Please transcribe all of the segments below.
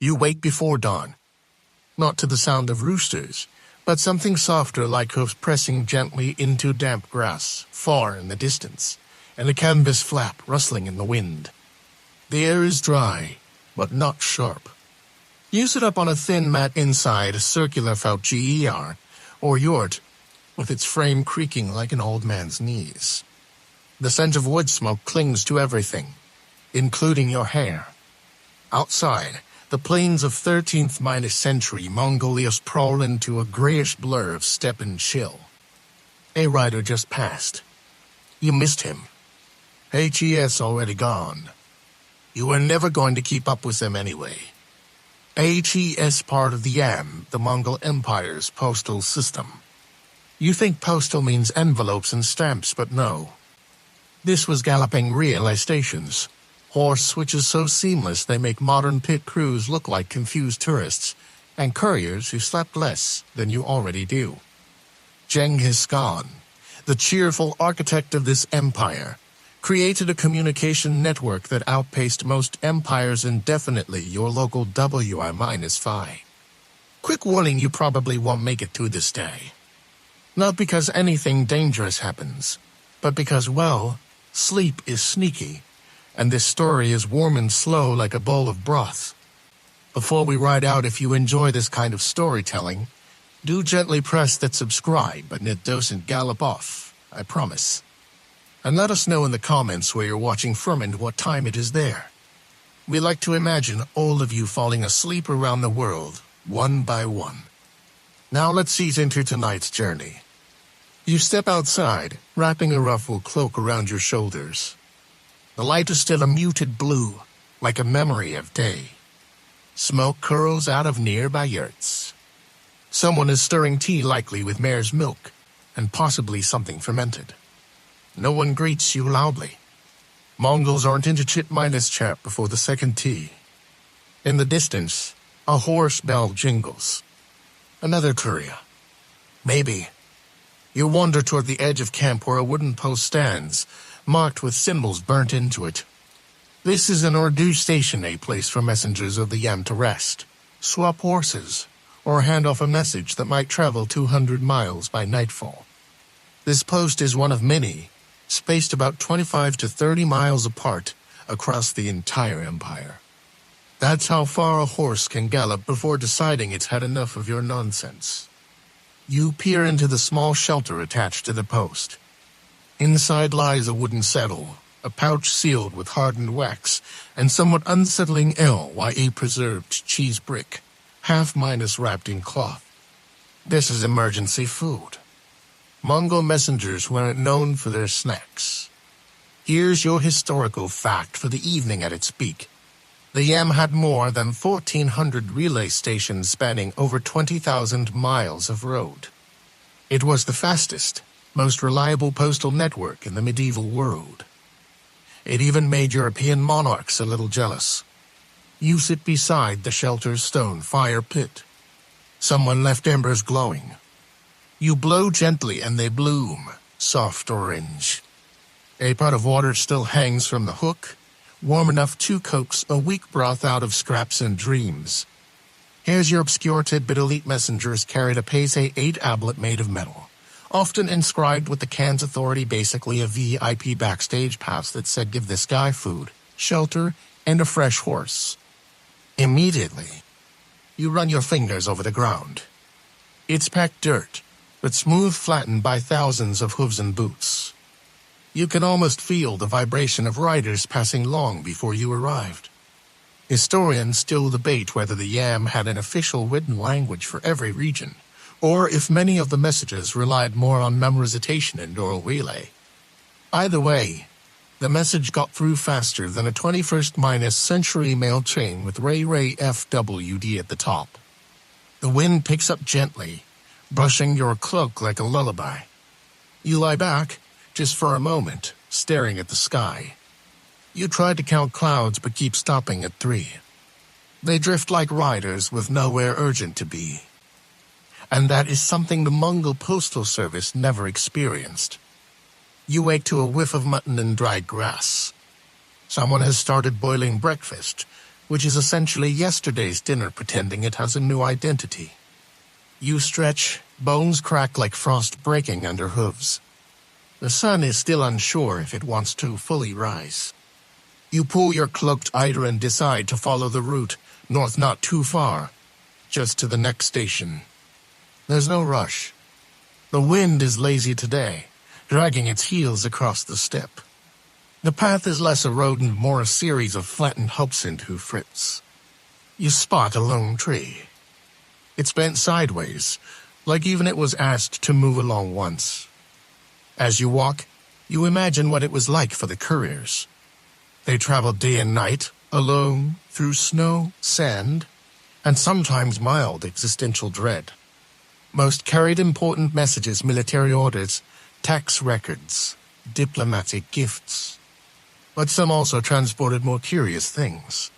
You wake before dawn. Not to the sound of roosters, but something softer like hooves pressing gently into damp grass, far in the distance, and a canvas flap rustling in the wind. The air is dry, but not sharp. You sit up on a thin mat inside a circular faucher, or yurt, with its frame creaking like an old man's knees. The scent of wood smoke clings to everything, including your hair. Outside, the plains of 13th century Mongolia sprawl into a grayish blur of steppe and chill. A rider just passed. You missed him. HES already gone. You were never going to keep up with them anyway. HES part of the YAM, the Mongol Empire's postal system. You think postal means envelopes and stamps, but no. This was galloping relay stations. Horse switches so seamless they make modern pit crews look like confused tourists, and couriers who slept less than you already do. Genghis Khan, the cheerful architect of this empire, created a communication network that outpaced most empires indefinitely, your local WI-5. Quick warning, you probably won't make it to this day. Not because anything dangerous happens, but because, well, sleep is sneaky, and this story is warm and slow like a bowl of broth. Before we ride out, if you enjoy this kind of storytelling, do gently press that subscribe button. It doesn't gallop off, I promise. And let us know in the comments where you're watching from and what time it is there. We like to imagine all of you falling asleep around the world, one by one. Now let's ease into tonight's journey. You step outside, wrapping a ruffled cloak around your shoulders. The light is still a muted blue, like a memory of day. Smoke curls out of nearby yurts. Someone is stirring tea, likely with mare's milk, and possibly something fermented. No one greets you loudly. Mongols aren't into chit-chat before the second tea. In the distance, a horse bell jingles. Another courier. Maybe. You wander toward the edge of camp where a wooden post stands, marked with symbols burnt into it. This is an Urdu station, a place for messengers of the YAM to rest, swap horses, or hand off a message that might travel 200 miles by nightfall. This post is one of many, spaced about 25 to 30 miles apart across the entire empire. That's how far a horse can gallop before deciding it's had enough of your nonsense. You peer into the small shelter attached to the post. Inside lies a wooden settle, a pouch sealed with hardened wax, and somewhat unsettling LYA preserved cheese brick, half-minus wrapped in cloth. This is emergency food. Mongol messengers weren't known for their snacks. Here's your historical fact for the evening at its peak. The YAM had more than 1,400 relay stations spanning over 20,000 miles of road. It was the fastest, most reliable postal network in the medieval world. It even made European monarchs a little jealous. You sit beside the shelter's stone fire pit. Someone left embers glowing. You blow gently and they bloom, soft orange. A pot of water still hangs from the hook, warm enough to coax a weak broth out of scraps and dreams. Here's your obscure tidbit: elite messengers carried a Pace 8 tablet made of metal, often inscribed with the Khan's authority, basically a VIP backstage pass that said, "Give this guy food, shelter, and a fresh horse." Immediately, you run your fingers over the ground. It's packed dirt, but smooth, flattened by thousands of hooves and boots. You can almost feel the vibration of riders passing long before you arrived. Historians still debate whether the YAM had an official written language for every region, or if many of the messages relied more on memorization and oral relay. Either way, the message got through faster than a 21st century mail train with Ray FWD at the top. The wind picks up gently, brushing your cloak like a lullaby. You lie back, just for a moment, staring at the sky. You try to count clouds but keep stopping at 3. They drift like riders with nowhere urgent to be. And that is something the Mongol Postal Service never experienced. You wake to a whiff of mutton and dried grass. Someone has started boiling breakfast, which is essentially yesterday's dinner pretending it has a new identity. You stretch, bones crack like frost breaking under hooves. The sun is still unsure if it wants to fully rise. You pull your cloaked eider and decide to follow the route, north not too far, just to the next station. There's no rush. The wind is lazy today, dragging its heels across the steppe. The path is less a road and more a series of flattened hoops and hoofrits. You spot a lone tree. It's bent sideways, like even it was asked to move along once. As you walk, you imagine what it was like for the couriers. They traveled day and night, alone, through snow, sand, and sometimes mild existential dread. Most carried important messages, military orders, tax records, diplomatic gifts. But some also transported more curious things.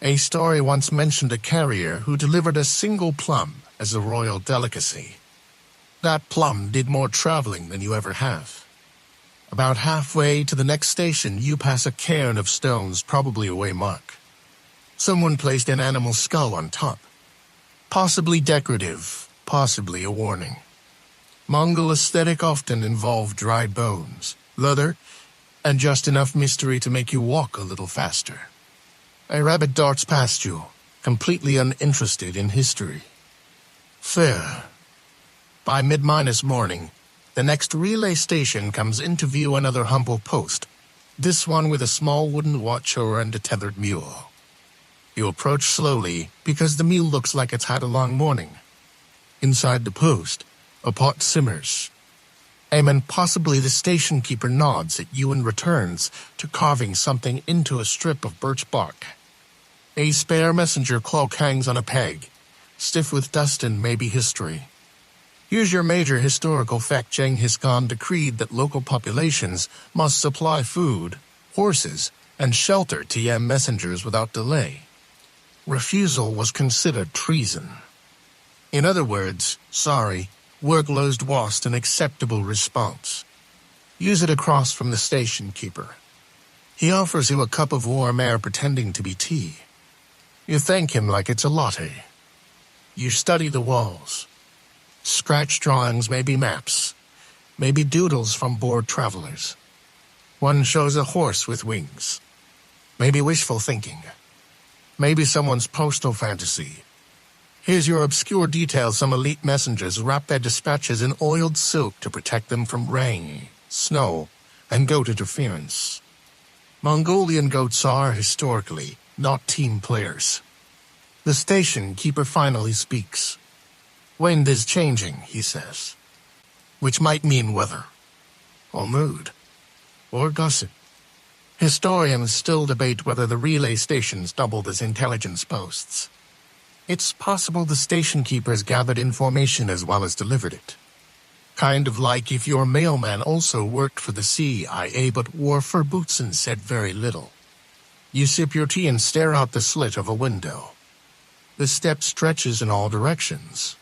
A story once mentioned a carrier who delivered a single plum as a royal delicacy. That plum did more traveling than you ever have. About halfway to the next station, you pass a cairn of stones, probably a waymark. Someone placed an animal skull on top. Possibly decorative, possibly a warning. Mongol aesthetic often involved dried bones, leather, and just enough mystery to make you walk a little faster. A rabbit darts past you, completely uninterested in history. Fair. By mid-minus morning, the next relay station comes into view, another humble post, this one with a small wooden watchtower and a tethered mule. You approach slowly because the mule looks like it's had a long morning. Inside the post, a pot simmers. And possibly the station keeper nods at you and returns to carving something into a strip of birch bark. A spare messenger cloak hangs on a peg, stiff with dust and maybe history. Here's your major historical fact. Genghis Khan decreed that local populations must supply food, horses, and shelter to Yam messengers without delay. Refusal was considered treason. In other words, sorry, workload was an acceptable response. Use it across from the station keeper. He offers you a cup of warm air pretending to be tea. You thank him like it's a latte. You study the walls. Scratch drawings, maybe maps, maybe doodles from bored travelers. One shows a horse with wings. Maybe wishful thinking. Maybe someone's postal fantasy. Here's your obscure detail. Some elite messengers wrap their dispatches in oiled silk to protect them from rain, snow, and goat interference. Mongolian goats are, historically, not team players. The station keeper finally speaks. Wind is changing, he says, which might mean weather, or mood, or gossip. Historians still debate whether the relay stations doubled as intelligence posts. It's possible the station keepers gathered information as well as delivered it. Kind of like if your mailman also worked for the CIA but wore fur boots and said very little. You sip your tea and stare out the slit of a window. The steppe stretches in all directions.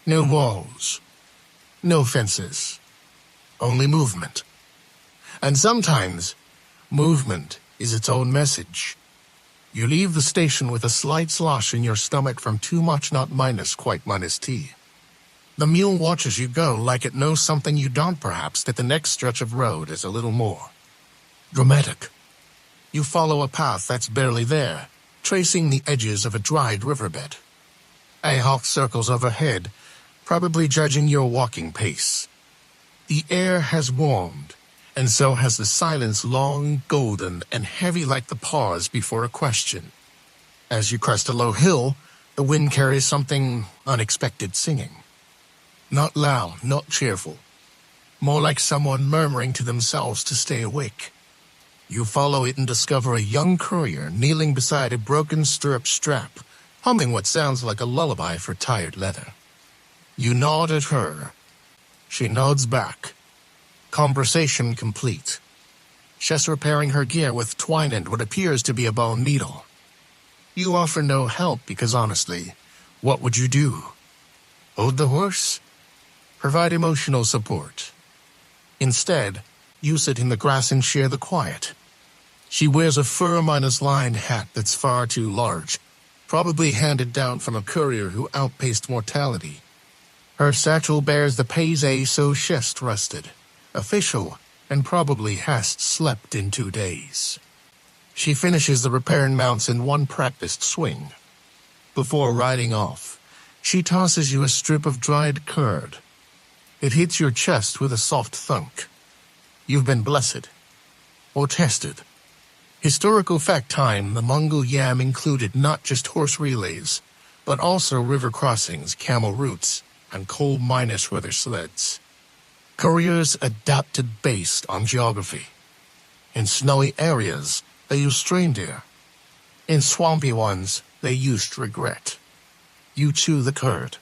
No walls, no fences, only movement. And sometimes, movement is its own message. You leave the station with a slight slosh in your stomach from too much, not minus, quite minus tea. The mule watches you go like it knows something you don't, perhaps that the next stretch of road is a little more dramatic. You follow a path that's barely there, tracing the edges of a dried riverbed. A hawk circles overhead, probably judging your walking pace. The air has warmed, and so has the silence, long, golden, and heavy like the pause before a question. As you crest a low hill, the wind carries something unexpected singing. Not loud, not cheerful. More like someone murmuring to themselves to stay awake. You follow it and discover a young courier kneeling beside a broken stirrup strap, humming what sounds like a lullaby for tired leather. You nod at her. She nods back. Conversation complete. She's repairing her gear with twine and what appears to be a bone needle. You offer no help because honestly, what would you do? Hold the horse? Provide emotional support. Instead, you sit in the grass and share the quiet. She wears a fur-lined hat that's far too large, probably handed down from a courier who outpaced mortality. Her satchel bears the payse so chest-rusted, official, and probably has slept in 2 days. She finishes the repair and mounts in one practiced swing. Before riding off, she tosses you a strip of dried curd. It hits your chest with a soft thunk. You've been blessed. Or tested. Historical fact time, the Mongol yam included not just horse relays, but also river crossings, camel routes, and coal miners with their sleds. Couriers adapted based on geography. In snowy areas, they used reindeer. In swampy ones, they used regret. You chew the curd.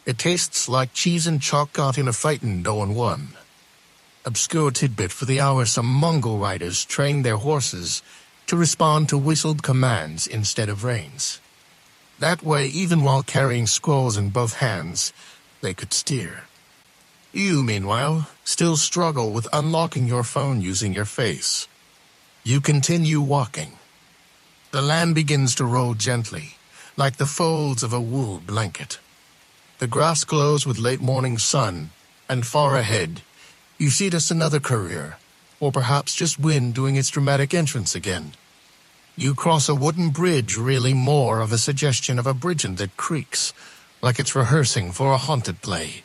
It tastes like cheese and chalk got in a fight and no one won. Obscure tidbit for the hour: some Mongol riders trained their horses to respond to whistled commands instead of reins. That way, even while carrying scrolls in both hands, they could steer. You, meanwhile, still struggle with unlocking your phone using your face. You continue walking. The land begins to roll gently, like the folds of a wool blanket. The grass glows with late morning sun, and far ahead, you see just another courier, or perhaps just wind doing its dramatic entrance again. You cross a wooden bridge, really more of a suggestion of a bridge that creaks, like it's rehearsing for a haunted play.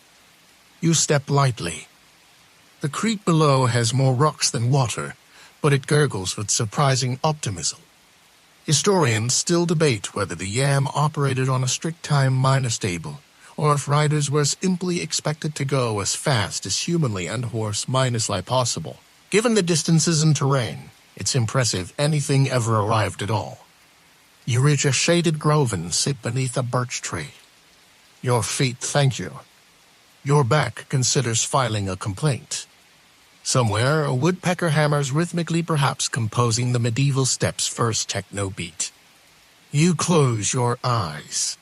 You step lightly. The creek below has more rocks than water, but it gurgles with surprising optimism. Historians still debate whether the yam operated on a strict time stable, or if riders were simply expected to go as fast as humanly and horse-like possible. Given the distances and terrain, it's impressive anything ever arrived at all. You reach a shaded grove and sit beneath a birch tree. Your feet thank you. Your back considers filing a complaint. Somewhere, a woodpecker hammers rhythmically, perhaps composing the medieval steps' first techno beat. You close your eyes.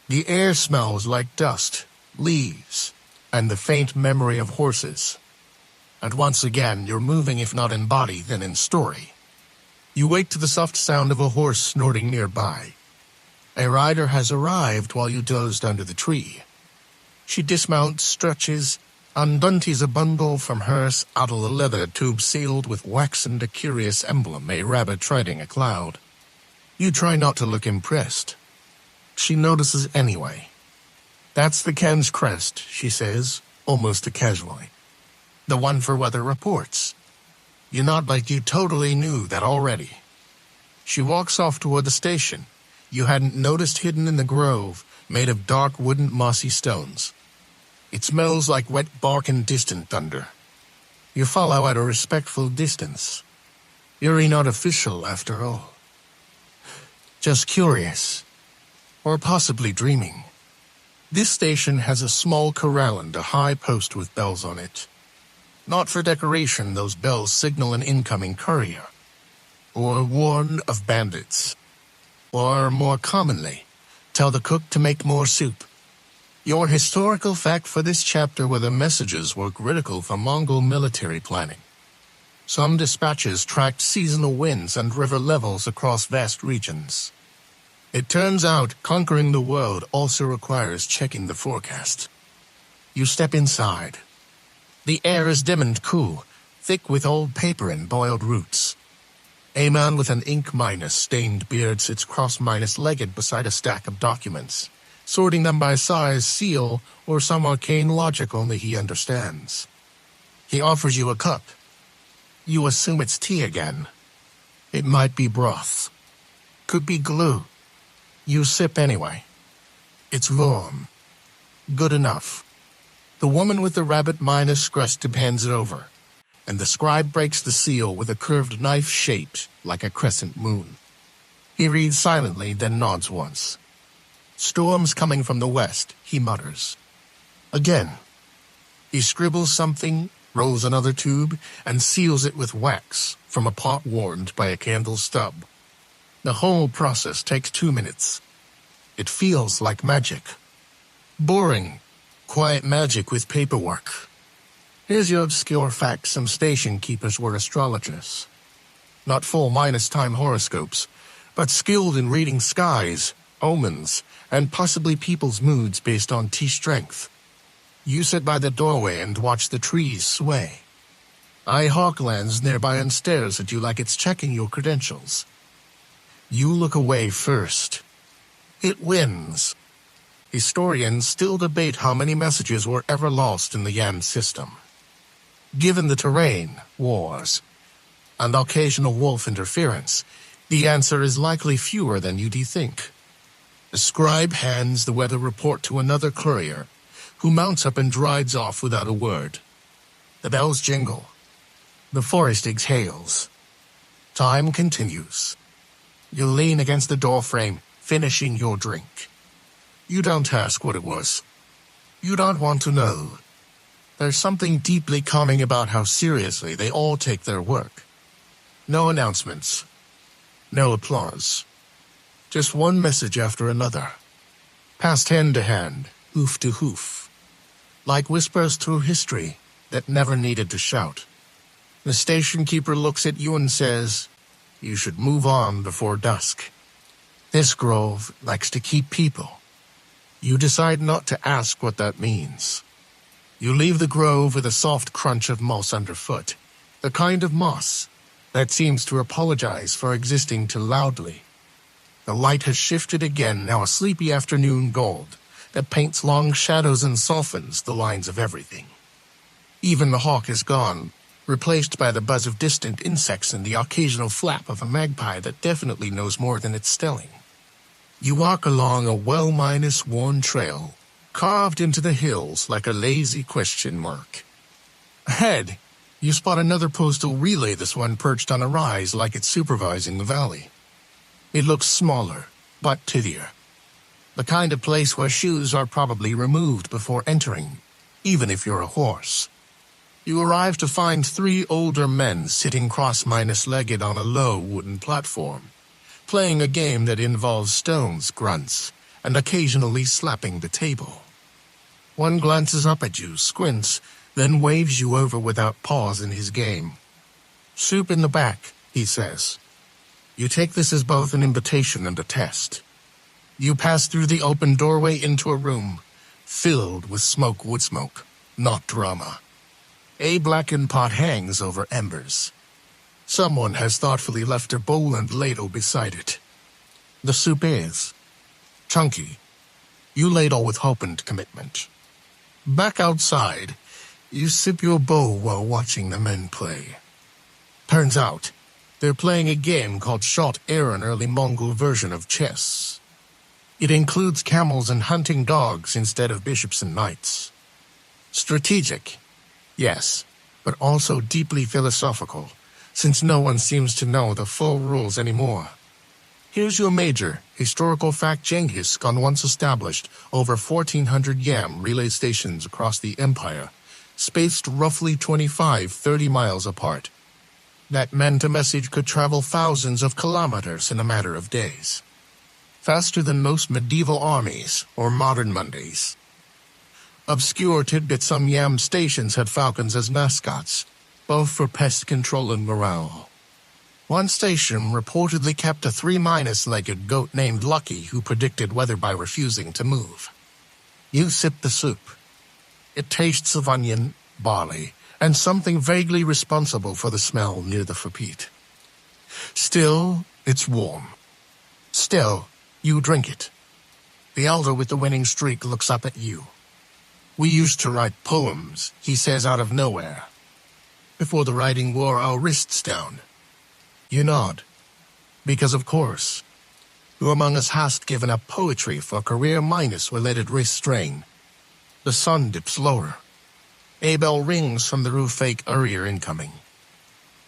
The air smells like dust, leaves, and the faint memory of horses. And once again, you're moving, if not in body, then in story. You wake to the soft sound of a horse snorting nearby. A rider has arrived while you dozed under the tree. She dismounts, stretches, undunties a bundle from hers out of a leather tube sealed with wax and a curious emblem, a rabbit treading a cloud. You try not to look impressed. She notices anyway. That's the Ken's crest, she says, almost casually. The one for weather reports. You nod like you totally knew that already. She walks off toward the station you hadn't noticed, hidden in the grove, made of dark wooden mossy stones. It smells like wet bark and distant thunder. You follow at a respectful distance. You're not official after all. Just curious. Or possibly dreaming. This station has a small corral and a high post with bells on it. Not for decoration, those bells signal an incoming courier. Or warn of bandits. Or, more commonly, tell the cook to make more soup. Your historical fact for this chapter were the messages were critical for Mongol military planning. Some dispatches tracked seasonal winds and river levels across vast regions. It turns out conquering the world also requires checking the forecast. You step inside. The air is dim and cool, thick with old paper and boiled roots. A man with an ink-stained beard sits cross-legged beside a stack of documents, sorting them by size, seal, or some arcane logic only he understands. He offers you a cup. You assume it's tea again. It might be broth. Could be glue. You sip anyway. It's warm. Good enough. The woman with the rabbit crest hands it over, and the scribe breaks the seal with a curved knife shaped like a crescent moon. He reads silently, then nods once. Storms coming from the west, he mutters. Again. He scribbles something, rolls another tube, and seals it with wax from a pot warmed by a candle stub. The whole process takes 2 minutes. It feels like magic. Boring, quiet magic with paperwork. Here's your obscure fact: some station keepers were astrologers. Not full minus time horoscopes, but skilled in reading skies, omens, and possibly people's moods based on T-strength. You sit by the doorway and watch the trees sway. Hawk lands nearby and stares at you like it's checking your credentials. You look away first. It wins. Historians still debate how many messages were ever lost in the Yam system. Given the terrain, wars, and occasional wolf interference, the answer is likely fewer than you'd think. The scribe hands the weather report to another courier, who mounts up and rides off without a word. The bells jingle. The forest exhales. Time continues. You lean against the doorframe, finishing your drink. You don't ask what it was. You don't want to know. There's something deeply calming about how seriously they all take their work. No announcements. No applause. Just one message after another. Passed hand to hand, hoof to hoof. Like whispers through history that never needed to shout. The station keeper looks at you and says, "You should move on before dusk." This grove likes to keep people. You decide not to ask what that means. You leave the grove with a soft crunch of moss underfoot, the kind of moss that seems to apologize for existing too loudly. The light has shifted again, now a sleepy afternoon gold that paints long shadows and softens the lines of everything. Even the hawk is gone, replaced by the buzz of distant insects and the occasional flap of a magpie that definitely knows more than it's telling. You walk along a well-worn trail, carved into the hills like a lazy question mark. Ahead, you spot another postal relay, this one perched on a rise like it's supervising the valley. It looks smaller, but tidier. The kind of place where shoes are probably removed before entering, even if you're a horse. You arrive to find 3 older men sitting cross-legged on a low wooden platform, playing a game that involves stones, grunts, and occasionally slapping the table. One glances up at you, squints, then waves you over without pause in his game. "Soup in the back," he says. You take this as both an invitation and a test. You pass through the open doorway into a room filled with wood smoke, not drama. A blackened pot hangs over embers. Someone has thoughtfully left a bowl and ladle beside it. The soup is chunky. You ladle with hope and commitment. Back outside, you sip your bowl while watching the men play. Turns out, they're playing a game called Shot Air, an early Mongol version of chess. It includes camels and hunting dogs instead of bishops and knights. Strategic, yes, but also deeply philosophical, since no one seems to know the full rules anymore. Here's your major historical fact: Genghis Khan once established over 1,400 Yam relay stations across the empire, spaced roughly 25-30 miles apart. That meant a message could travel thousands of kilometers in a matter of days. Faster than most medieval armies or modern Mondays. Obscure tidbits: some Yam stations had falcons as mascots, both for pest control and morale. One station reportedly kept a 3-legged goat named Lucky who predicted weather by refusing to move. You sip the soup. It tastes of onion, barley, and something vaguely responsible for the smell near the fapit. Still, it's warm. Still, you drink it. The elder with the winning streak looks up at you. "We used to write poems," he says out of nowhere. "Before the writing wore our wrists down." You nod. Because of course. Who among us has given up poetry for a career minus related wrist strain? The sun dips lower. A bell rings from the roof, fake courier incoming.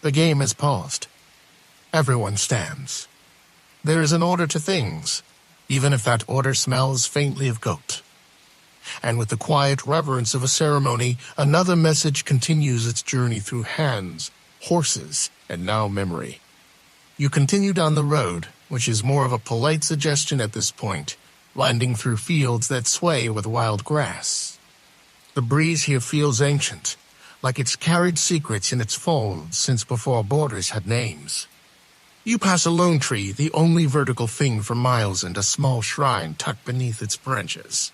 The game is paused. Everyone stands. There is an order to things, even if that order smells faintly of goat. And with the quiet reverence of a ceremony, another message continues its journey through hands, horses, and now memory. You continue down the road, which is more of a polite suggestion at this point, winding through fields that sway with wild grass. The breeze here feels ancient, like it's carried secrets in its folds since before borders had names. You pass a lone tree, the only vertical thing for miles, and a small shrine tucked beneath its branches.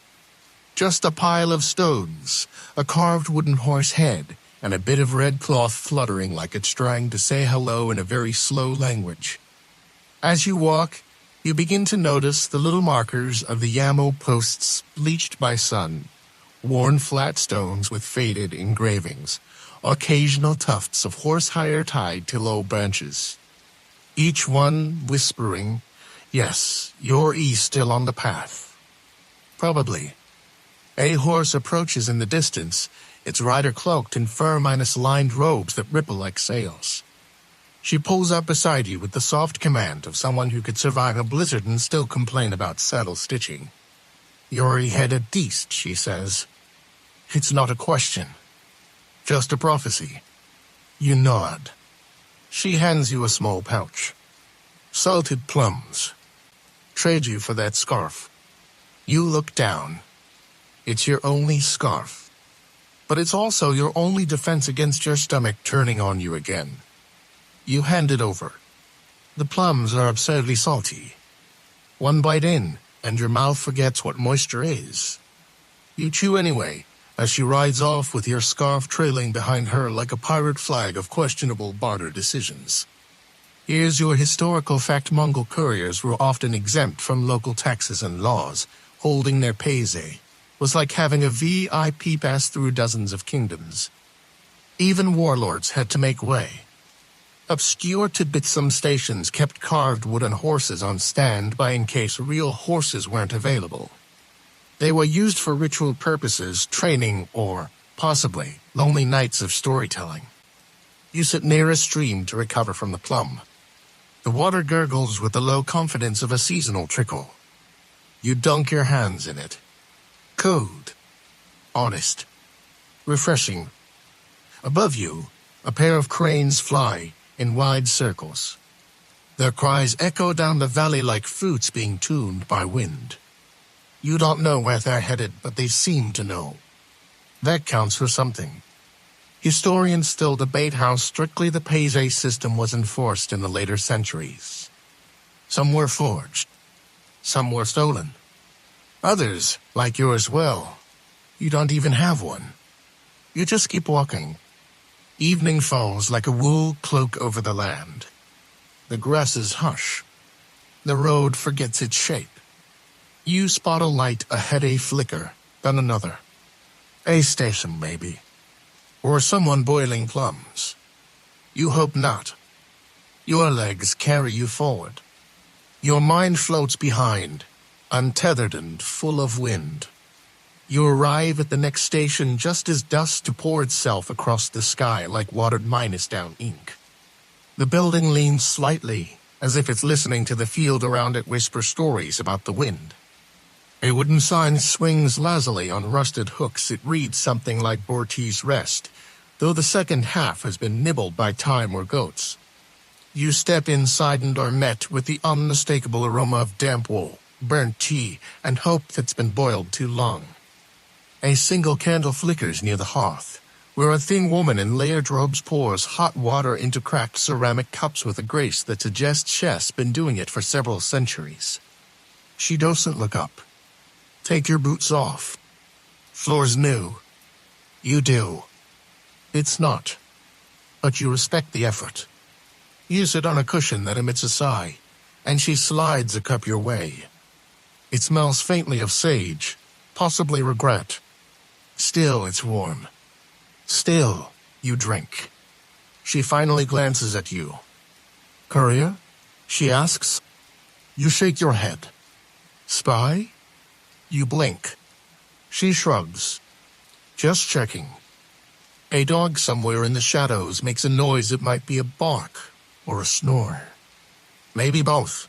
Just a pile of stones, a carved wooden horse head, and a bit of red cloth fluttering like it's trying to say hello in a very slow language. As you walk, you begin to notice the little markers of the Yamo posts bleached by sun, worn flat stones with faded engravings, occasional tufts of horsehair tied to low branches. Each one whispering, "Yes, you're still on the path." Probably. A horse approaches in the distance, its rider cloaked in fur-lined robes that ripple like sails. She pulls up beside you with the soft command of someone who could survive a blizzard and still complain about saddle stitching. "You're headed east," she says. It's not a question, just a prophecy. You nod. She hands you a small pouch. "Salted plums. Trade you for that scarf." You look down. It's your only scarf. But it's also your only defense against your stomach turning on you again. You hand it over. The plums are absurdly salty. One bite in, and your mouth forgets what moisture is. You chew anyway, as she rides off with your scarf trailing behind her like a pirate flag of questionable barter decisions. Here's your historical fact: Mongol couriers were often exempt from local taxes and laws. Holding their paise was like having a VIP pass through dozens of kingdoms. Even warlords had to make way. Obscure tidbits: some stations kept carved wooden horses on standby in case real horses weren't available. They were used for ritual purposes, training, or, possibly, lonely nights of storytelling. You sit near a stream to recover from the plum. The water gurgles with the low confidence of a seasonal trickle. You dunk your hands in it. Cold. Honest. Refreshing. Above you, a pair of cranes fly in wide circles. Their cries echo down the valley like flutes being tuned by wind. You don't know where they're headed, but they seem to know. That counts for something. Historians still debate how strictly the paise system was enforced in the later centuries. Some were forged. Some were stolen. Others, like yours, well, you don't even have one. You just keep walking. Evening falls like a wool cloak over the land. The grasses hush. The road forgets its shape. You spot a light ahead, a flicker, then another. A station, maybe. Or someone boiling plums. You hope not. Your legs carry you forward. Your mind floats behind, untethered and full of wind. You arrive at the next station just as dusk to pour itself across the sky like watered minus-down ink. The building leans slightly, as if it's listening to the field around it whisper stories about the wind. A wooden sign swings lazily on rusted hooks. It reads something like Bortis Rest, though the second half has been nibbled by time or goats. You step inside and are met with the unmistakable aroma of damp wool, burnt tea, and hope that's been boiled too long. A single candle flickers near the hearth, where a thin woman in layered robes pours hot water into cracked ceramic cups with a grace that suggests she's been doing it for several centuries. She doesn't look up. "Take your boots off. Floor's new." You do. It's not. But you respect the effort. You sit on a cushion that emits a sigh, and she slides a cup your way. It smells faintly of sage, possibly regret. Still, it's warm. Still, you drink. She finally glances at you. "Courier?" she asks. You shake your head. "Spy?" You blink. She shrugs. "Just checking." A dog somewhere in the shadows makes a noise that might be a bark or a snore. Maybe both.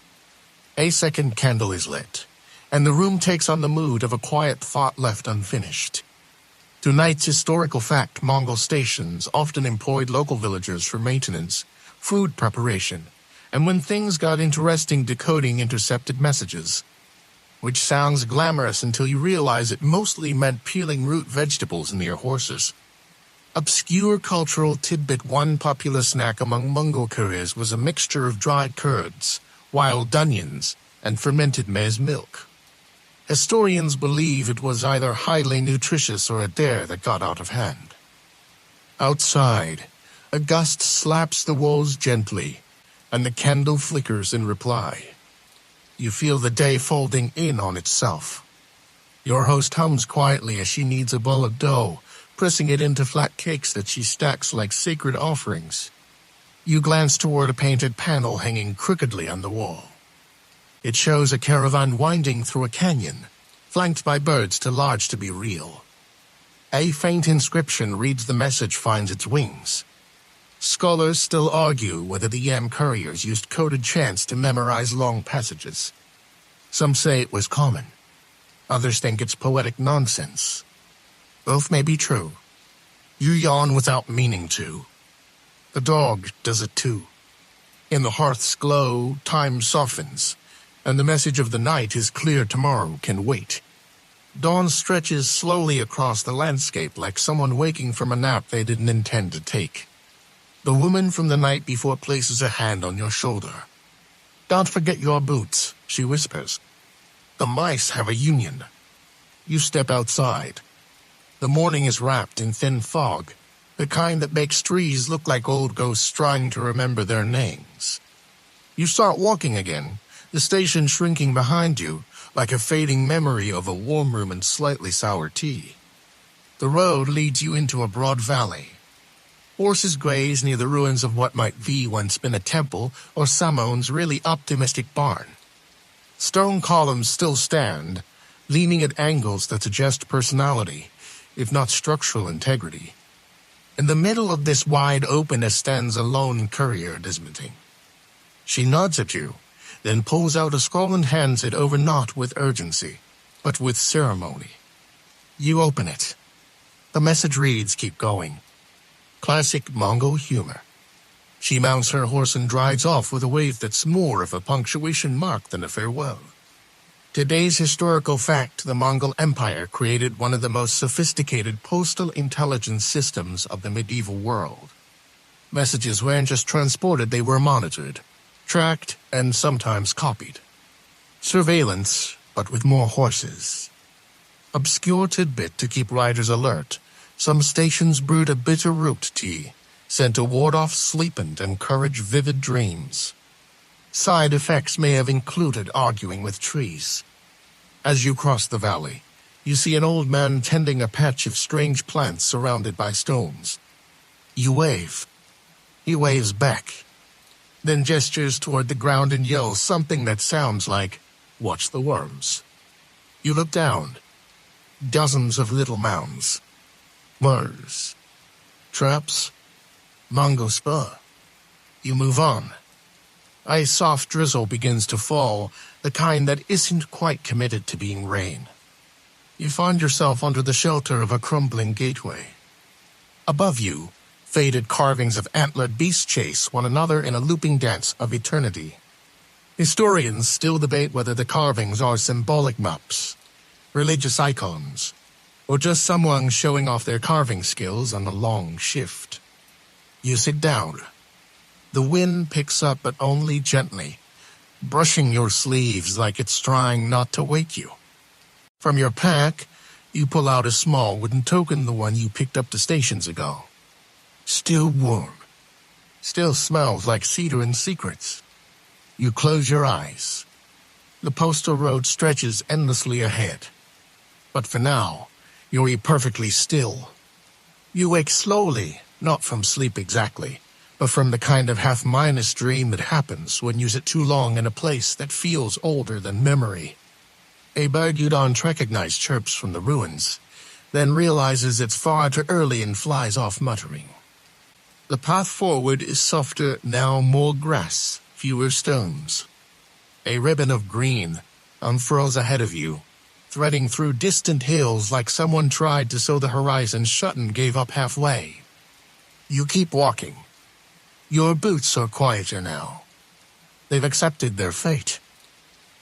A second candle is lit, and the room takes on the mood of a quiet thought left unfinished. Tonight's historical fact: Mongol stations often employed local villagers for maintenance, food preparation, and when things got interesting, decoding intercepted messages. Which sounds glamorous until you realize it mostly meant peeling root vegetables near horses. Obscure cultural tidbit. One popular snack among Mongol couriers was a mixture of dried curds, wild onions, and fermented maize milk. Historians believe it was either highly nutritious or a dare that got out of hand. Outside, a gust slaps the walls gently, and the candle flickers in reply. You feel the day folding in on itself. Your host hums quietly as she kneads a bowl of dough, pressing it into flat cakes that she stacks like sacred offerings. You glance toward a painted panel hanging crookedly on the wall. It shows a caravan winding through a canyon, flanked by birds too large to be real. A faint inscription reads the message finds its wings. Scholars still argue whether the Yam couriers used coded chants to memorize long passages. Some say it was common. Others think it's poetic nonsense. Both may be true. You yawn without meaning to. The dog does it too. In the hearth's glow, time softens, and the message of the night is clear. Tomorrow can wait. Dawn stretches slowly across the landscape like someone waking from a nap they didn't intend to take. The woman from the night before places a hand on your shoulder. "Don't forget your boots," she whispers. "The mice have a union." You step outside. The morning is wrapped in thin fog, the kind that makes trees look like old ghosts trying to remember their names. You start walking again, the station shrinking behind you, like a fading memory of a warm room and slightly sour tea. The road leads you into a broad valley. Horses graze near the ruins of what might be once been a temple or Samon's really optimistic barn. Stone columns still stand, leaning at angles that suggest personality, if not structural integrity. In the middle of this wide openness stands a lone courier dismounting. She nods at you, then pulls out a scroll and hands it over, not with urgency, but with ceremony. You open it. The message reads, "Keep going." Classic Mongol humor. She mounts her horse and drives off with a wave that's more of a punctuation mark than a farewell. Today's historical fact: the Mongol Empire created one of the most sophisticated postal intelligence systems of the medieval world. Messages weren't just transported, they were monitored, tracked, and sometimes copied. Surveillance, but with more horses. Obscure tidbit to keep riders alert: some stations brewed a bitter root tea, sent to ward off sleep and encourage vivid dreams. Side effects may have included arguing with trees. As you cross the valley, you see an old man tending a patch of strange plants surrounded by stones. You wave. He waves back, then gestures toward the ground and yells something that sounds like, "Watch the worms." You look down. Dozens of little mounds. Lures. Traps. Mongol spur. You move on. A soft drizzle begins to fall, the kind that isn't quite committed to being rain. You find yourself under the shelter of a crumbling gateway. Above you, faded carvings of antlered beasts chase one another in a looping dance of eternity. Historians still debate whether the carvings are symbolic maps, religious icons, or just someone showing off their carving skills on a long shift. You sit down. The wind picks up, but only gently, brushing your sleeves like it's trying not to wake you. From your pack, you pull out a small wooden token, the one you picked up 2 stations ago. Still warm. Still smells like cedar and secrets. You close your eyes. The postal road stretches endlessly ahead. But for now, you're perfectly still. You wake slowly, not from sleep exactly, but from the kind of half-minus dream that happens when you sit too long in a place that feels older than memory. A bird you don't recognize chirps from the ruins, then realizes it's far too early and flies off muttering. The path forward is softer now, more grass, fewer stones. A ribbon of green unfurls ahead of you, threading through distant hills like someone tried to sow the horizon shut and gave up halfway. You keep walking. Your boots are quieter now. They've accepted their fate.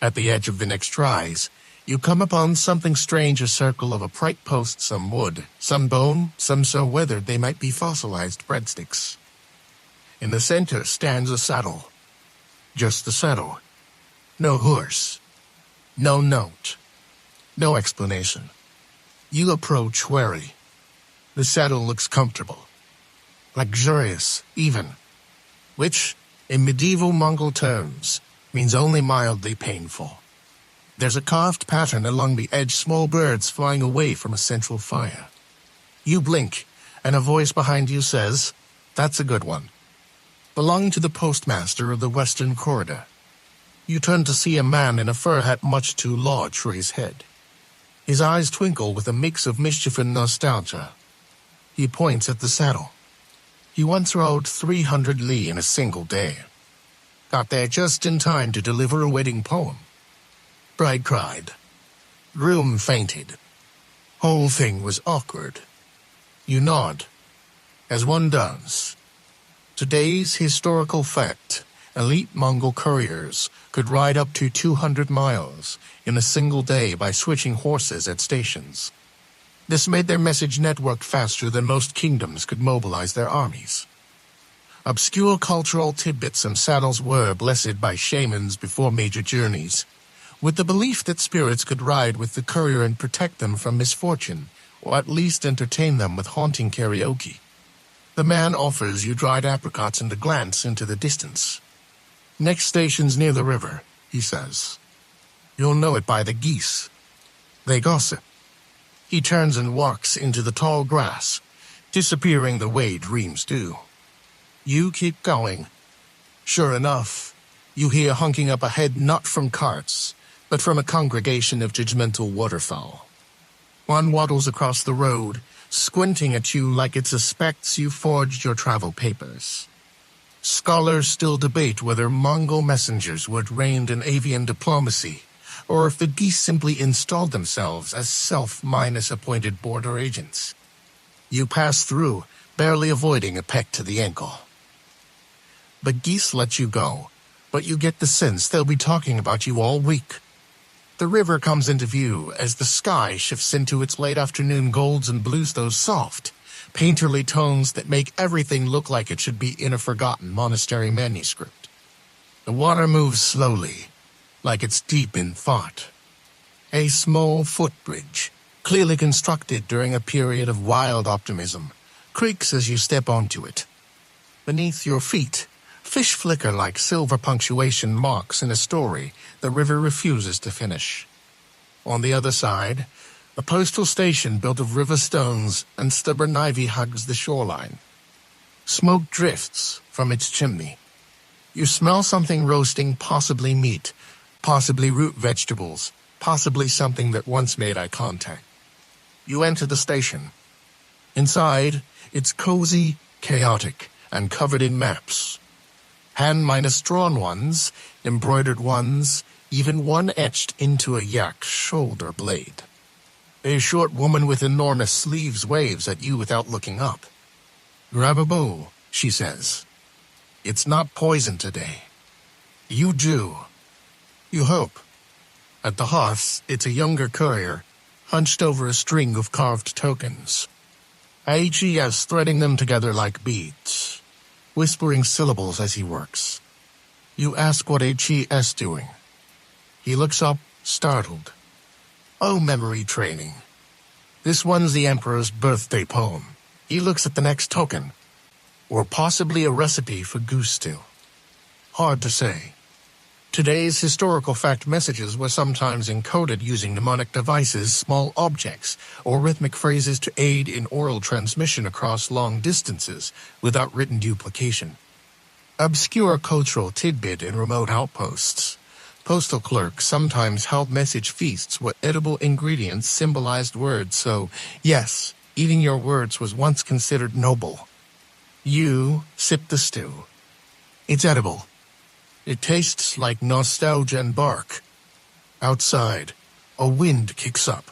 At the edge of the next rise, You come upon something strange, a circle of upright posts, some wood, some bone, some so weathered they might be fossilized breadsticks. In the center stands a saddle. Just the saddle. No horse. No note. No explanation. You approach wary. The saddle looks comfortable. Luxurious, even. Which, in medieval Mongol terms, means only mildly painful. There's a carved pattern along the edge, small birds flying away from a central fire. You blink, and a voice behind you says, "That's a good one." Belonging to the postmaster of the Western Corridor. You turn to see a man in a fur hat much too large for his head. His eyes twinkle with a mix of mischief and nostalgia. He points at the saddle. He once rode 300 li in a single day. Got there just in time to deliver a wedding poem. Bride cried. Groom fainted. Whole thing was awkward. You nod, as one does. Today's historical fact: elite Mongol couriers could ride up to 200 miles in a single day by switching horses at stations. This made their message network faster than most kingdoms could mobilize their armies. Obscure cultural tidbits and saddles were blessed by shamans before major journeys, with the belief that spirits could ride with the courier and protect them from misfortune, or at least entertain them with haunting karaoke. The man offers you dried apricots and a glance into the distance. Next station's near the river, he says. You'll know it by the geese. They gossip. He turns and walks into the tall grass, disappearing the way dreams do. You keep going. Sure enough, you hear honking up ahead, not from carts, but from a congregation of judgmental waterfowl. One waddles across the road, squinting at you like it suspects you forged your travel papers. Scholars still debate whether Mongol messengers were trained in avian diplomacy, or if the geese simply installed themselves as self-appointed border agents. You pass through, barely avoiding a peck to the ankle. The geese let you go, but you get the sense they'll be talking about you all week. The river comes into view as the sky shifts into its late afternoon golds and blues, those soft, painterly tones that make everything look like it should be in a forgotten monastery manuscript. The water moves slowly, like it's deep in thought. A small footbridge, clearly constructed during a period of wild optimism, creaks as you step onto it. Beneath your feet, fish flicker like silver punctuation marks in a story the river refuses to finish. On the other side, a postal station built of river stones and stubborn ivy hugs the shoreline. Smoke drifts from its chimney. You smell something roasting, possibly meat, possibly root vegetables, possibly something that once made eye contact. You enter the station. Inside, it's cozy, chaotic, and covered in maps. Hand-drawn ones, embroidered ones, even one etched into a yak's shoulder blade. A short woman with enormous sleeves waves at you without looking up. Grab a bowl, she says. It's not poison today. You do. You hope. At the hearth, it's a younger courier, hunched over a string of carved tokens. AGS threading them together like beads, whispering syllables as he works. You ask what HES doing. He looks up, startled. Oh, memory training. This one's the Emperor's birthday poem. He looks at the next token. Or possibly a recipe for goose stew. Hard to say. Today's historical fact messages were sometimes encoded using mnemonic devices, small objects, or rhythmic phrases to aid in oral transmission across long distances without written duplication. Obscure cultural tidbit in remote outposts. Postal clerks sometimes held message feasts where edible ingredients symbolized words, so, yes, eating your words was once considered noble. You sip the stew. It's edible. It tastes like nostalgia and bark. Outside, a wind kicks up.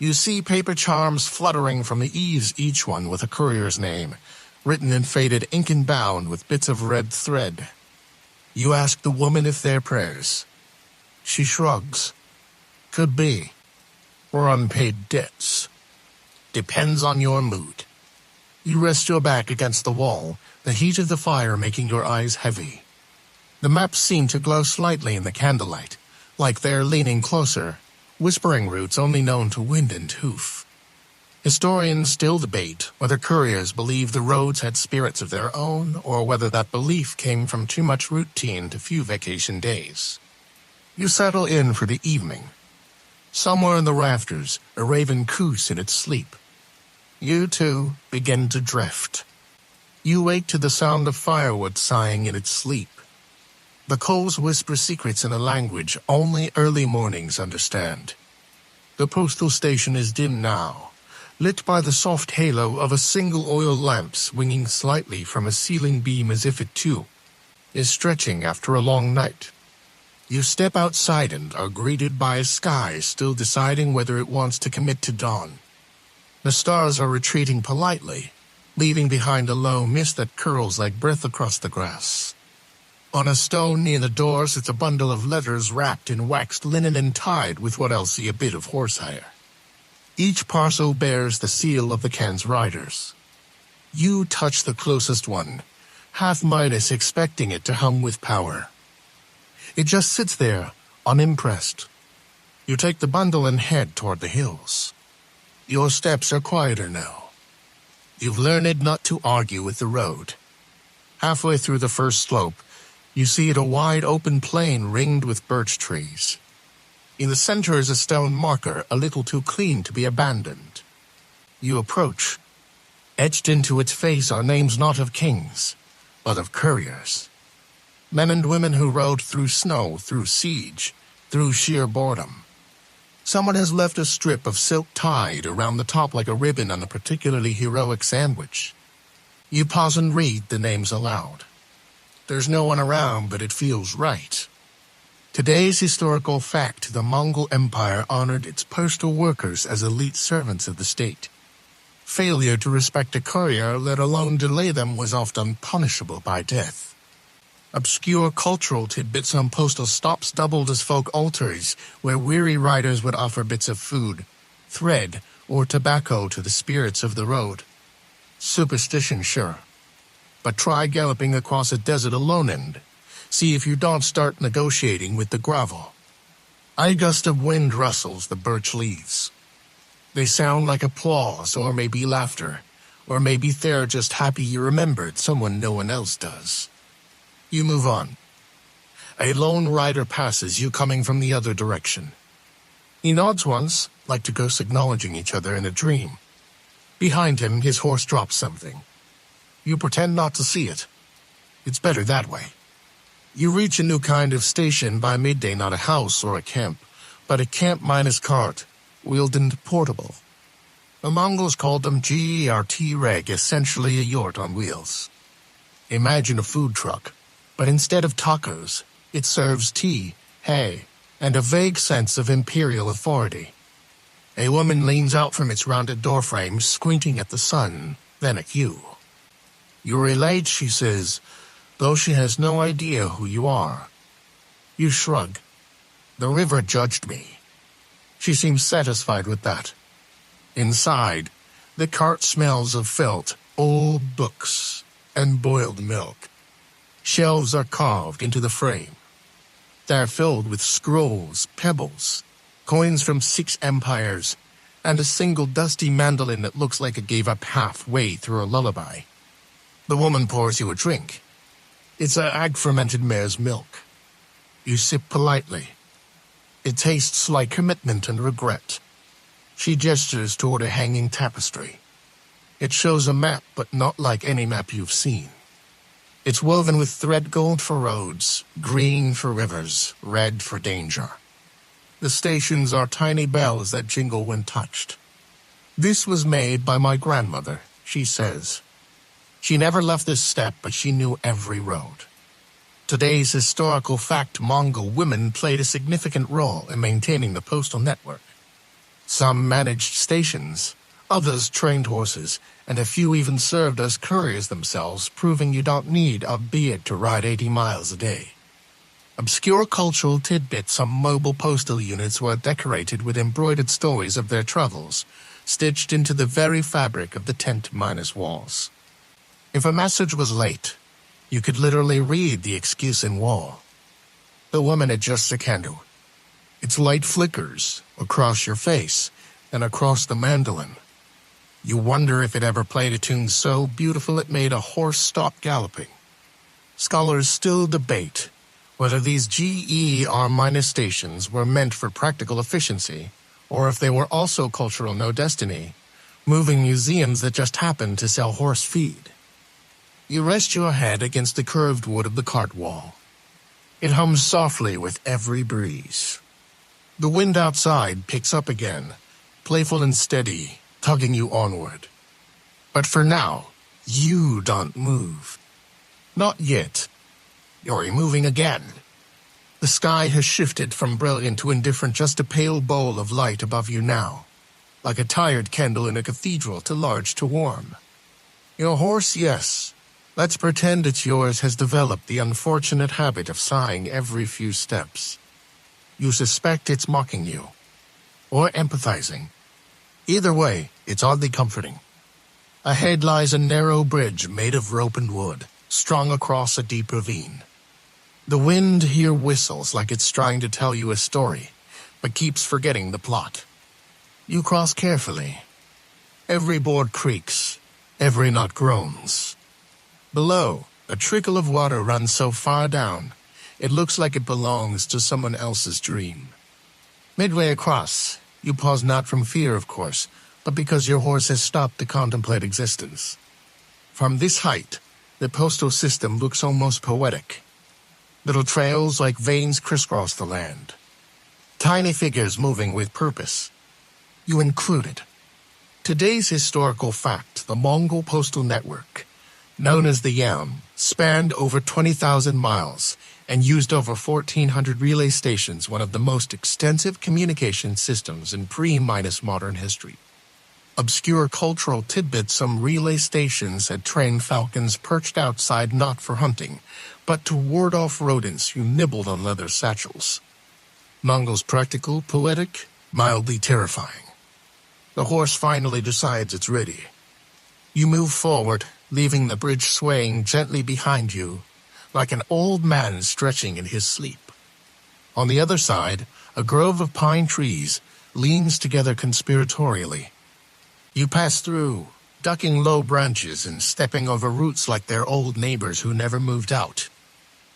You see paper charms fluttering from the eaves, each one with a courier's name, written in faded ink and bound with bits of red thread. You ask the woman if they're prayers. She shrugs. Could be. Or unpaid debts. Depends on your mood. You rest your back against the wall, the heat of the fire making your eyes heavy. The maps seem to glow slightly in the candlelight, like they're leaning closer, whispering routes only known to wind and hoof. Historians still debate whether couriers believe the roads had spirits of their own or whether that belief came from too much routine to few vacation days. You settle in for the evening. Somewhere in the rafters, a raven coos in its sleep. You, too, begin to drift. You wake to the sound of firewood sighing in its sleep. The coals whisper secrets in a language only early mornings understand. The postal station is dim now, lit by the soft halo of a single oil lamp swinging slightly from a ceiling beam as if it, too, is stretching after a long night. You step outside and are greeted by a sky still deciding whether it wants to commit to dawn. The stars are retreating politely, leaving behind a low mist that curls like breath across the grass. On a stone near the door sits a bundle of letters wrapped in waxed linen and tied with what I'll see a bit of horsehair. Each parcel bears the seal of the Can's riders. You touch the closest one, half-minus expecting it to hum with power. It just sits there, unimpressed. You take the bundle and head toward the hills. Your steps are quieter now. You've learned not to argue with the road. Halfway through the first slope, you see it a wide open plain ringed with birch trees. In the center is a stone marker a little too clean to be abandoned. You approach. Etched into its face are names not of kings, but of couriers. Men and women who rode through snow, through siege, through sheer boredom. Someone has left a strip of silk tied around the top like a ribbon on a particularly heroic sandwich. You pause and read the names aloud. There's no one around, but it feels right. Today's historical fact: the Mongol Empire honored its postal workers as elite servants of the state. Failure to respect a courier, let alone delay them, was often punishable by death. Obscure cultural tidbits on postal stops doubled as folk altars, where weary riders would offer bits of food, thread, or tobacco to the spirits of the road. Superstition, sure. But try galloping across a desert alone and see if you don't start negotiating with the gravel. A gust of wind rustles the birch leaves. They sound like applause, or maybe laughter, or maybe they're just happy you remembered someone no one else does. You move on. A lone rider passes you coming from the other direction. He nods once, like to ghosts acknowledging each other in a dream. Behind him, his horse drops something. You pretend not to see it. It's better that way. You reach a new kind of station by midday, not a house or a camp, but a camp minus cart, wheeled and portable. The Mongols called them GERT reg, essentially a yurt on wheels. Imagine a food truck, but instead of tacos, it serves tea, hay, and a vague sense of imperial authority. A woman leans out from its rounded doorframe, squinting at the sun, then at you. "You're relate," she says, though she has no idea who you are. You shrug. "The river judged me." She seems satisfied with that. Inside, the cart smells of felt, old books, and boiled milk. Shelves are carved into the frame. They're filled with scrolls, pebbles, coins from 6 empires, and a single dusty mandolin that looks like it gave up halfway through a lullaby. The woman pours you a drink. It's a ag-fermented mare's milk. You sip politely. It tastes like commitment and regret. She gestures toward a hanging tapestry. It shows a map, but not like any map you've seen. It's woven with thread gold for roads, green for rivers, red for danger. The stations are tiny bells that jingle when touched. "This was made by my grandmother," she says. She never left this step, but she knew every road. Today's historical fact: Mongol women played a significant role in maintaining the postal network. Some managed stations, others trained horses, and a few even served as couriers themselves, proving you don't need a beard to ride 80 miles a day. Obscure cultural tidbits. Some mobile postal units were decorated with embroidered stories of their travels, stitched into the very fabric of the tent-walls. If a message was late, you could literally read the excuse in wall. The woman adjusts a candle. Its light flickers across your face and across the mandolin. You wonder if it ever played a tune so beautiful it made a horse stop galloping. Scholars still debate whether these GER- stations were meant for practical efficiency, or if they were also cultural no-destiny, moving museums that just happened to sell horse feed. You rest your head against the curved wood of the cart wall. It hums softly with every breeze. The wind outside picks up again, playful and steady, tugging you onward. But for now, you don't move. Not yet. You're moving again. The sky has shifted from brilliant to indifferent, just a pale bowl of light above you now, like a tired candle in a cathedral, too large to warm. Your horse, yes, let's pretend it's yours, has developed the unfortunate habit of sighing every few steps. You suspect it's mocking you, or empathizing. Either way, it's oddly comforting. Ahead lies a narrow bridge made of rope and wood, strung across a deep ravine. The wind here whistles like it's trying to tell you a story, but keeps forgetting the plot. You cross carefully. Every board creaks, every knot groans. Below, a trickle of water runs so far down, it looks like it belongs to someone else's dream. Midway across, you pause, not from fear, of course, but because your horse has stopped to contemplate existence. From this height, the postal system looks almost poetic. Little trails like veins crisscross the land. Tiny figures moving with purpose. You included. Today's historical fact: the Mongol Postal Network, known as the YAM, spanned over 20,000 miles and used over 1,400 relay stations, one of the most extensive communication systems in pre-modern history. Obscure cultural tidbits: some relay stations had trained falcons perched outside, not for hunting, but to ward off rodents who nibbled on leather satchels. Mongols: practical, poetic, mildly terrifying. The horse finally decides it's ready. You move forward, leaving the bridge swaying gently behind you, like an old man stretching in his sleep. On the other side, a grove of pine trees leans together conspiratorially. You pass through, ducking low branches and stepping over roots like they're old neighbors who never moved out.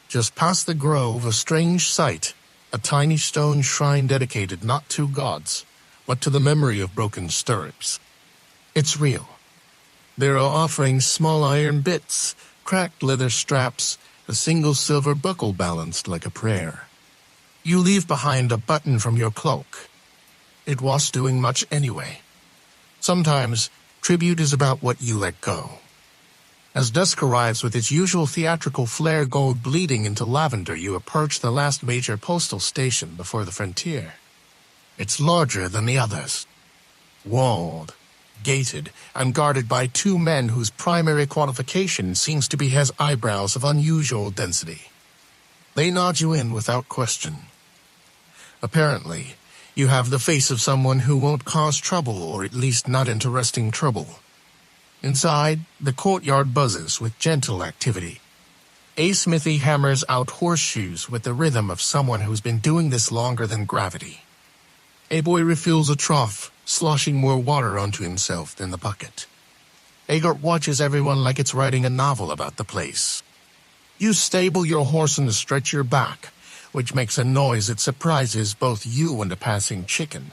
Just past the grove, a strange sight, a tiny stone shrine dedicated not to gods, but to the memory of broken stirrups. It's real. There are offerings: small iron bits, cracked leather straps, a single silver buckle balanced like a prayer. You leave behind a button from your cloak. It wasn't doing much anyway. Sometimes, tribute is about what you let go. As dusk arrives with its usual theatrical flare, gold bleeding into lavender, you approach the last major postal station before the frontier. It's larger than the others. Walled, gated, and guarded by two men whose primary qualification seems to be has eyebrows of unusual density. They nod you in without question. Apparently, you have the face of someone who won't cause trouble, or at least not interesting trouble. Inside, the courtyard buzzes with gentle activity. A smithy hammers out horseshoes with the rhythm of someone who's been doing this longer than gravity. A boy refills a trough, sloshing more water onto himself than the bucket. Agart watches everyone like it's writing a novel about the place. You stable your horse and stretch your back, which makes a noise that surprises both you and a passing chicken.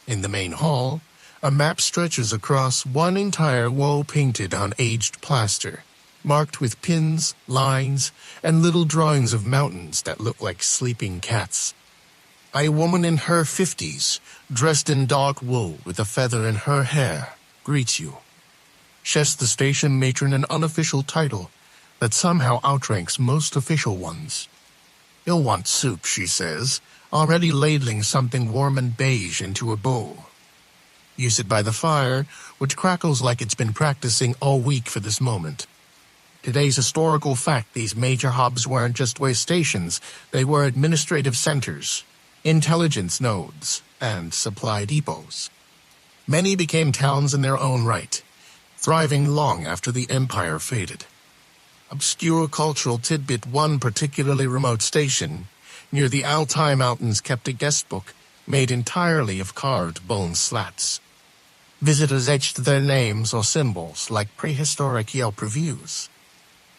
In the main hall, a map stretches across one entire wall painted on aged plaster, marked with pins, lines, and little drawings of mountains that look like sleeping cats. A woman in her 50s, dressed in dark wool with a feather in her hair, greets you. She's the station matron, an unofficial title that somehow outranks most official ones. You'll want soup, she says, already ladling something warm and beige into a bowl. You sit by the fire, which crackles like it's been practicing all week for this moment. Today's historical fact: these major hubs weren't just way stations, they were administrative centers, intelligence nodes, and supply depots. Many became towns in their own right, thriving long after the empire faded. Obscure cultural tidbit: one particularly remote station near the Altai Mountains kept a guest book made entirely of carved bone slats. Visitors etched their names or symbols like prehistoric Yelp reviews.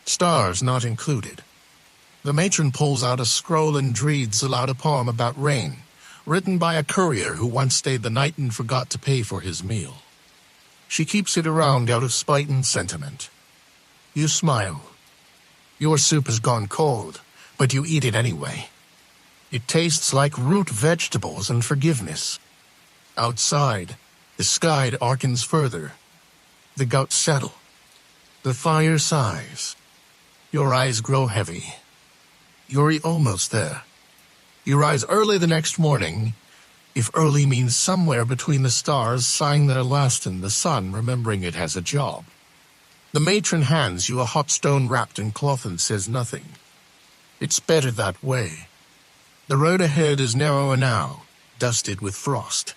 Stars not included. The matron pulls out a scroll and reads aloud a poem about rain, written by a courier who once stayed the night and forgot to pay for his meal. She keeps it around out of spite and sentiment. You smile. Your soup has gone cold, but you eat it anyway. It tastes like root vegetables and forgiveness. Outside, the sky darkens further. The guts settle. The fire sighs. Your eyes grow heavy. You're almost there. You rise early the next morning, if early means somewhere between the stars sighing their last and the sun remembering it has a job. The matron hands you a hot stone wrapped in cloth and says nothing. It's better that way. The road ahead is narrower now, dusted with frost.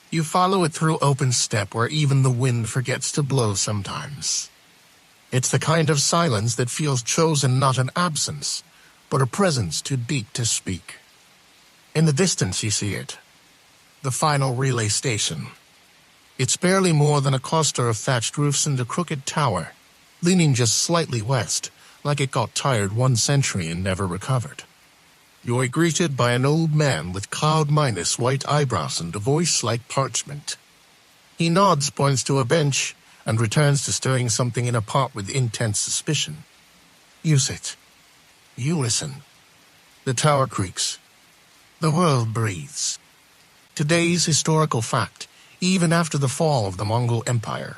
You follow it through open steppe where even the wind forgets to blow sometimes. It's the kind of silence that feels chosen, not an absence, but a presence too deep to speak. In the distance you see it. The final relay station. It's barely more than a cluster of thatched roofs and a crooked tower, leaning just slightly west, like it got tired one century and never recovered. You are greeted by an old man with cloud-minus white eyebrows and a voice like parchment. He nods, points to a bench, and returns to stirring something in a pot with intense suspicion. You sit. You listen. The tower creaks. The world breathes. Today's historical fact: even after the fall of the Mongol Empire,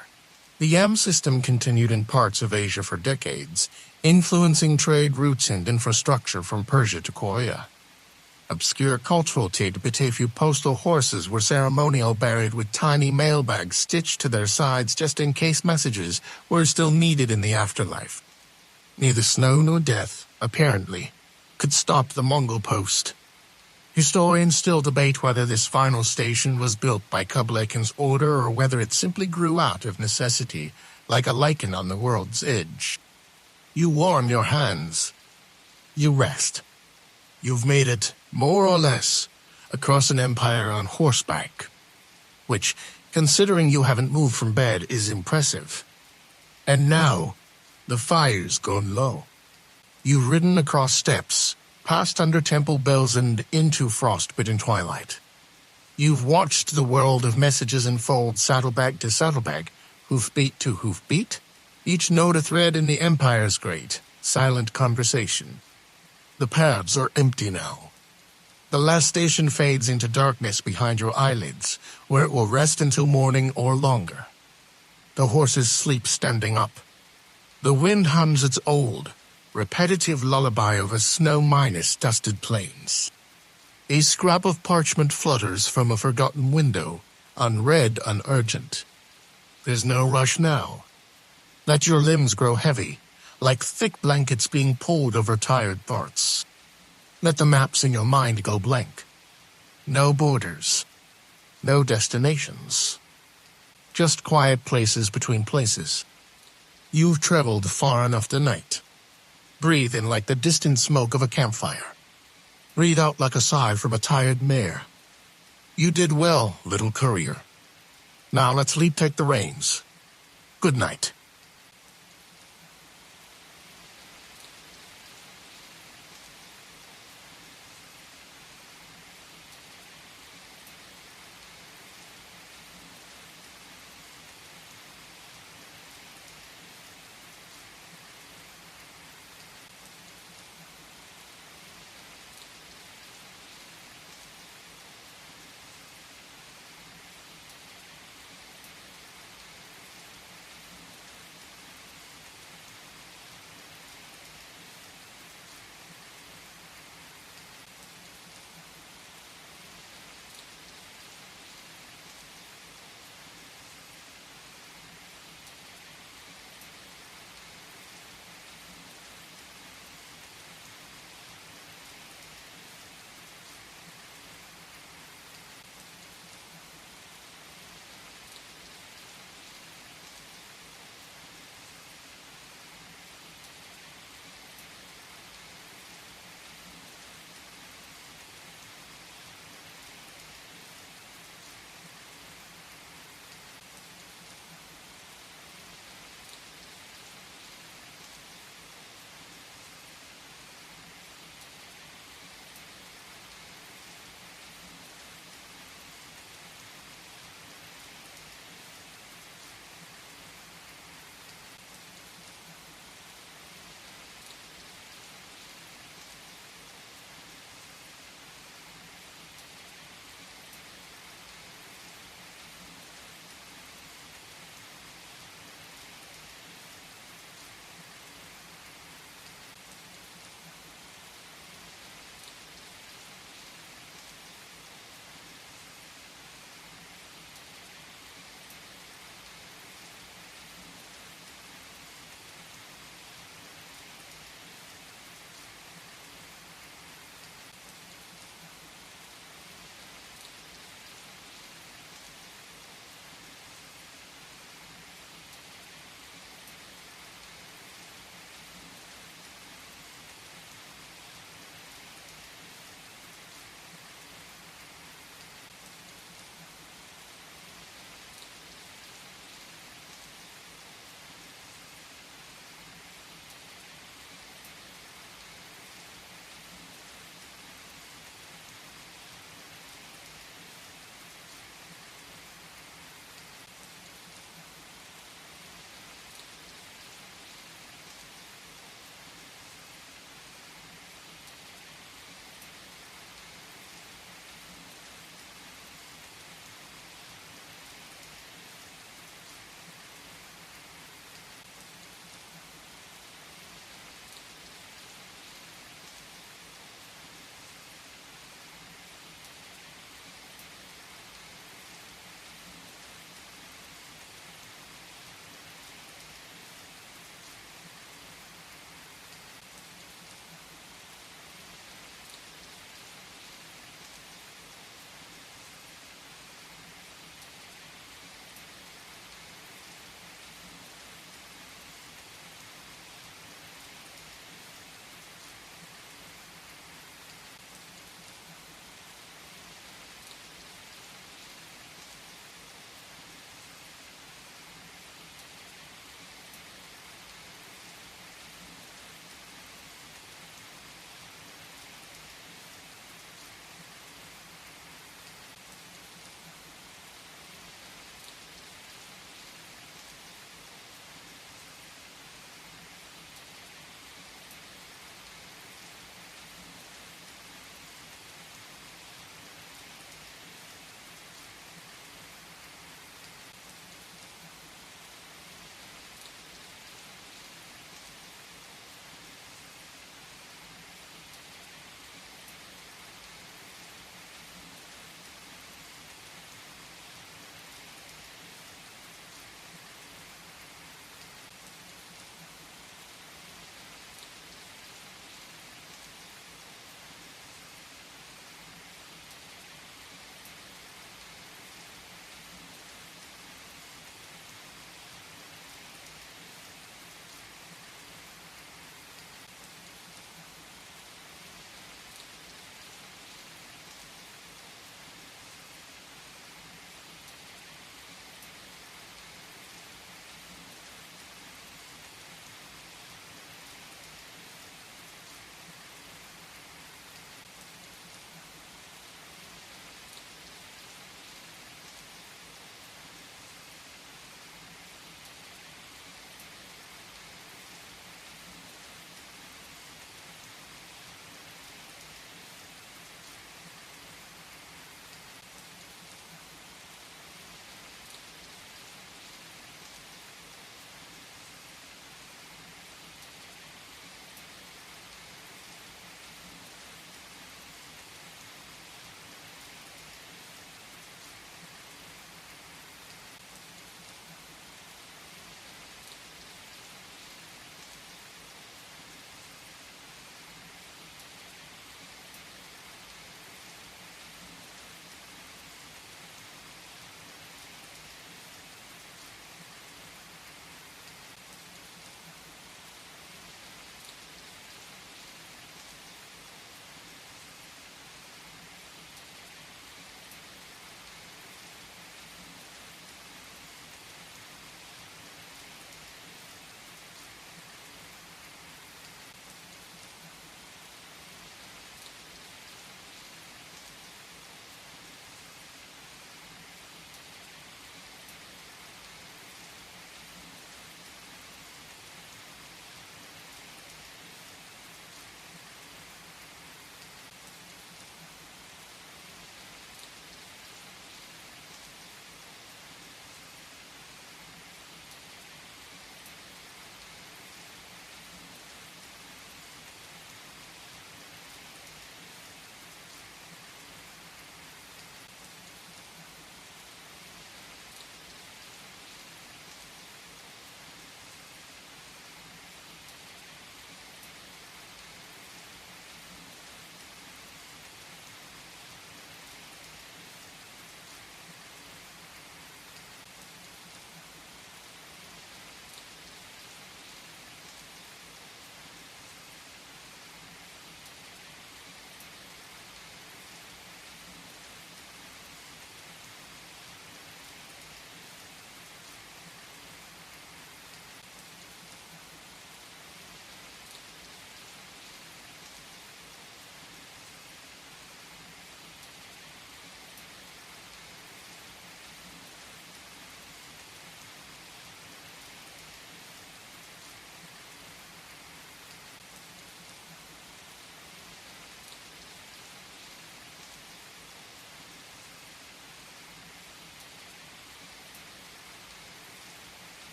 the Yam system continued in parts of Asia for decades, influencing trade routes and infrastructure from Persia to Korea. Obscure cultural tidbit: a few postal horses were ceremonial buried with tiny mailbags stitched to their sides just in case messages were still needed in the afterlife. Neither snow nor death, apparently, could stop the Mongol Post. Historians still debate whether this final station was built by Kublai Khan's order or whether it simply grew out of necessity, like a lichen on the world's edge. You warm your hands. You rest. You've made it, more or less, across an empire on horseback, which, considering you haven't moved from bed, is impressive. And now, the fire's gone low. You've ridden across steppes, past under temple bells and into frost-bitten twilight. You've watched the world of messages unfold saddlebag to saddlebag, hoofbeat to hoofbeat, each note a thread in the empire's great, silent conversation. The paths are empty now. The last station fades into darkness behind your eyelids, where it will rest until morning or longer. The horses sleep standing up. The wind hums its old, repetitive lullaby over snow-minus dusted plains. A scrap of parchment flutters from a forgotten window, unread, unurgent. There's no rush now. Let your limbs grow heavy, like thick blankets being pulled over tired thoughts. Let the maps in your mind go blank. No borders. No destinations. Just quiet places between places. You've traveled far enough tonight. Breathe in like the distant smoke of a campfire. Breathe out like a sigh from a tired mare. You did well, little courier. Now let's take the reins. Good night.